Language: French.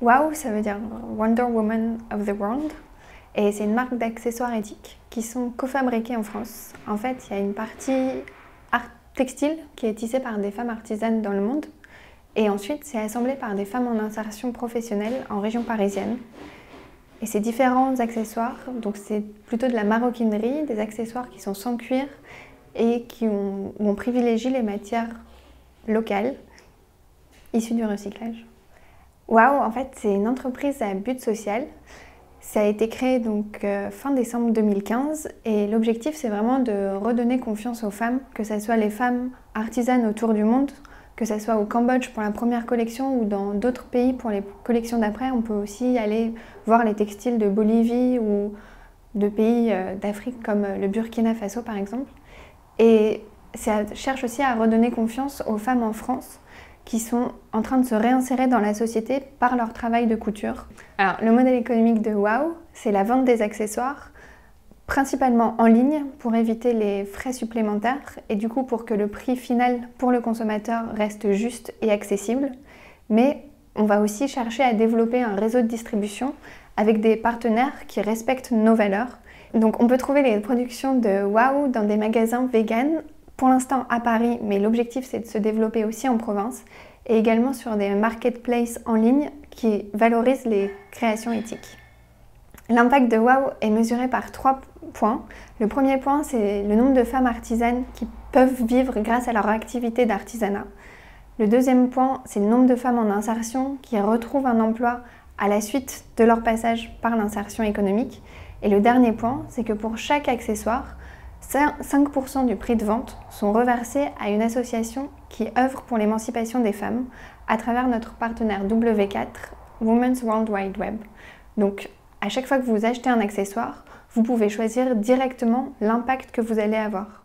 WOW, ça veut dire Wonder Woman of the World. Et c'est une marque d'accessoires éthiques qui sont cofabriqués en France. En fait, il y a une partie art textile qui est tissée par des femmes artisanes dans le monde. Et ensuite, c'est assemblé par des femmes en insertion professionnelle en région parisienne. Et ces différents accessoires, donc c'est plutôt de la maroquinerie, des accessoires qui sont sans cuir et où on privilégie les matières locales issues du recyclage. WOW, en fait, c'est une entreprise à but social. Ça a été créé donc fin décembre 2015 et l'objectif, c'est vraiment de redonner confiance aux femmes, que ce soit les femmes artisanes autour du monde, que ce soit au Cambodge pour la première collection ou dans d'autres pays pour les collections d'après. On peut aussi aller voir les textiles de Bolivie ou de pays d'Afrique comme le Burkina Faso par exemple. Et ça cherche aussi à redonner confiance aux femmes en France qui sont en train de se réinsérer dans la société par leur travail de couture. Alors, le modèle économique de WOW, c'est la vente des accessoires, principalement en ligne pour éviter les frais supplémentaires et du coup pour que le prix final pour le consommateur reste juste et accessible. Mais on va aussi chercher à développer un réseau de distribution avec des partenaires qui respectent nos valeurs. Donc on peut trouver les productions de WOW dans des magasins vegan, pour l'instant à Paris, mais l'objectif c'est de se développer aussi en province et également sur des marketplaces en ligne qui valorisent les créations éthiques. L'impact de WOW est mesuré par 3 points. Le premier point, c'est le nombre de femmes artisanes qui peuvent vivre grâce à leur activité d'artisanat. Le deuxième point, c'est le nombre de femmes en insertion qui retrouvent un emploi à la suite de leur passage par l'insertion économique. Et le dernier point, c'est que pour chaque accessoire, 5% du prix de vente sont reversés à une association qui œuvre pour l'émancipation des femmes à travers notre partenaire W4, Women's World Wide Web. Donc, à chaque fois que vous achetez un accessoire, vous pouvez choisir directement l'impact que vous allez avoir.